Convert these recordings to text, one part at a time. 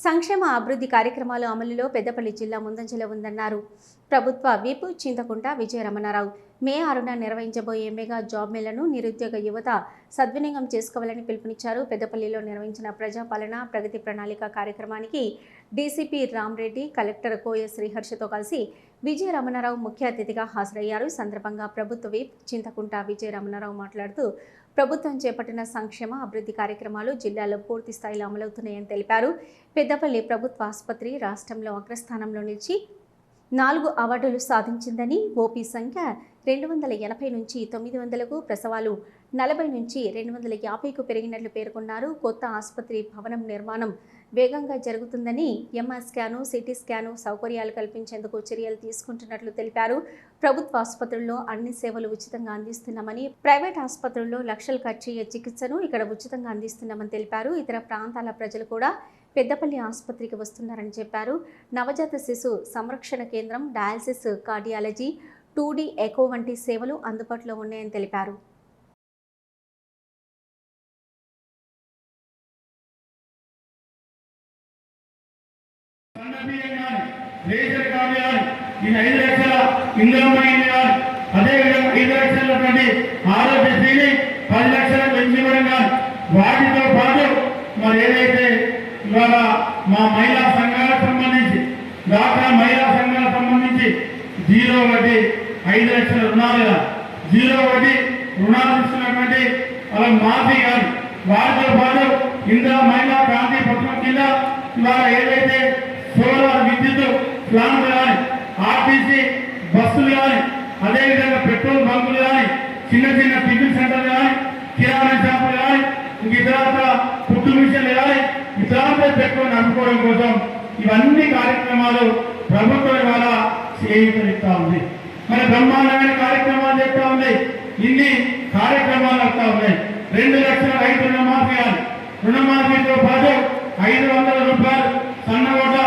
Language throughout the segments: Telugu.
సంక్షేమ అభివృద్ధి కార్యక్రమాల అమలులో పెద్దపల్లి జిల్లా ముందంజలో ఉందన్నారు ప్రభుత్వ విప్ చింతకుంట విజయరమణారావు. మే 6న నిర్వహించబోయే మెగా జాబ్ మేళను నిరుద్యోగ యువత సద్వినియోగం చేసుకోవాలని పిలుపునిచ్చారు. పెద్దపల్లిలో నిర్వహించిన ప్రజాపాలన ప్రగతి ప్రణాళిక కార్యక్రమానికి డీసీపీ రామ్రెడ్డి, కలెక్టర్ కోయ శ్రీహర్షతో కలిసి విజయరమణారావు ముఖ్య అతిథిగా హాజరయ్యారు. సందర్భంగా ప్రభుత్వ విప్ చింతకుంట విజయరమణారావు మాట్లాడుతూ ప్రభుత్వం చేపట్టిన సంక్షేమ అభివృద్ధి కార్యక్రమాలు జిల్లాలో పూర్తి స్థాయిలో అమలవుతున్నాయని తెలిపారు. పెద్దపల్లి ప్రభుత్వ ఆసుపత్రి రాష్ట్రంలో అగ్రస్థానంలో నిలిచి 4 అవార్డులు సాధించిందని, ఓపీ సంఖ్య 280 నుంచి 900కు, ప్రసవాలు 40 నుంచి 250కు పెరిగినట్లు పేర్కొన్నారు. కొత్త ఆసుపత్రి భవనం నిర్మాణం వేగంగా జరుగుతుందని, ఎంఆర్ స్కాను, సిటీ స్కాను సౌకర్యాలు కల్పించేందుకు చర్యలు తీసుకుంటున్నట్లు తెలిపారు. ప్రభుత్వ ఆసుపత్రుల్లో అన్ని సేవలు ఉచితంగా అందిస్తున్నామని, ప్రైవేట్ ఆసుపత్రుల్లో లక్షలు ఖర్చయ్యే చికిత్సను ఇక్కడ ఉచితంగా అందిస్తున్నామని తెలిపారు. ఇతర ప్రాంతాల ప్రజలు కూడా పెద్దపల్లి ఆసుపత్రికి వస్తున్నారని చెప్పారు. నవజాత శిశు సంరక్షణ కేంద్రం, డయాలసిస్, కార్డియాలజీ, 2D ఎకో వంటి సేవలు అందుబాటులో ఉన్నాయని తెలిపారు. వాటితో పాటు మరి ఏదైతే ఇవాళ మా మహిళా సంఘాలకు సంబంధించి డాక్రా మహిళా సంఘాలకు సంబంధించి 0 వడ్డీ 5 లక్షల రుణాలు, 0 వడ్డీ రుణాలు ఇస్తున్నటువంటి వాళ్ళ మాఫీ కానీ, వాటితో పాటు ఇందిరా మహిళా క్రాంతి పథకం కింద ఇవాళ ఏదైతే సోలార్ విద్యుత్ ప్లాంట్లు కానీ, ఆర్టీసీ బస్సులు కానీ, అదేవిధంగా పెట్రోల్ బంకులు కానీ, చిన్న చిన్న టిఫిన్ సెంటర్లు కానీ, కిరాణా షాపులు కానీ, ఇతర ఫుడ్ మిషన్లు కానీ, ఇతర పెట్టుకొని నడుపుకోవడం కోసం ఇవన్నీ కార్యక్రమాలు ప్రభుత్వం ఇవాళ చేయిస్తా ఉంది. మరి బ్రహ్మాండమైన కార్యక్రమాలు చెప్తా ఉంది. ఇన్ని కార్యక్రమాలు వస్తూ ఉన్నాయి. 2 లక్షల రైతు రుణమాఫీ, రుణమాఫీతో పాటు 500 రూపాయలు సన్నగొడ్డ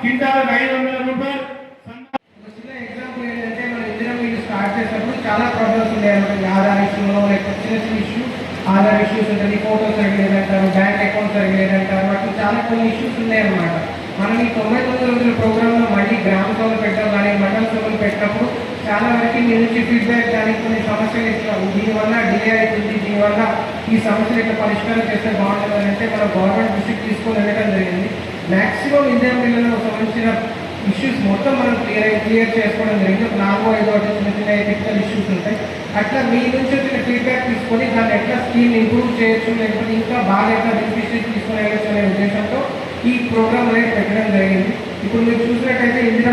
కింటాలకు 500 రూపాయలు. చిన్న ఎగ్జాంపుల్ ఏంటంటే మనం ఇందిరా మీరు స్టార్ట్ చేసినప్పుడు చాలా ప్రాబ్లమ్స్ ఉన్నాయి. ఆధార్ ఇష్యూలో లేకపోతే చిన్న చిన్న ఇష్యూ, ఆధార్ ఇష్యూస్ ఉంటుంది, ఫోటో సరిగ్గా లేదంటారు, బ్యాంక్ అకౌంట్ సరిగ్గా లేదంటారు, వాటి చాలా కొన్ని ఇష్యూస్ ఉన్నాయన్నమాట. మనం ఈ 99 రోజుల ప్రోగ్రాంలో మళ్ళీ గ్రామ సభలు పెట్టడం కానీ, మండల సభలు పెట్టినప్పుడు చాలా వరకు మీ నుంచి ఫీడ్బ్యాక్ కానీ కొన్ని సమస్యలు ఇస్తున్నాము. దీనివల్ల డిలే అవుతుంది, దీనివల్ల ఈ సమస్యలు ఇట్లా పరిష్కారం చేస్తే బాగుంటుంది అంటే మనం గవర్నమెంట్ దృష్టికి తీసుకొని వెళ్ళడం జరిగింది. మ్యాక్సిమం ఇండియా పిల్లలకు సంబంధించిన ఇష్యూస్ మొత్తం మనం క్లియర్ చేసుకోవడం జరిగింది. 4-5 చిన్న చిన్న టెక్నికల్ ఇష్యూస్ ఉంటాయి. అట్లా మీ నుంచి వచ్చిన ఫీడ్బ్యాక్ తీసుకొని దాన్ని ఎట్లా స్కీమ్ ఇంప్రూవ్ చేయొచ్చు, లేకపోతే ఇంకా బాగా ఎట్లా బెనిఫిషరీస్ తీసుకుని వెళ్ళొచ్చు అనే ఉద్దేశంతో ఈ ప్రోగ్రామ్ అనేది పెట్టడం జరిగింది. ఇప్పుడు మీరు చూసినట్టయితే ఇందిరా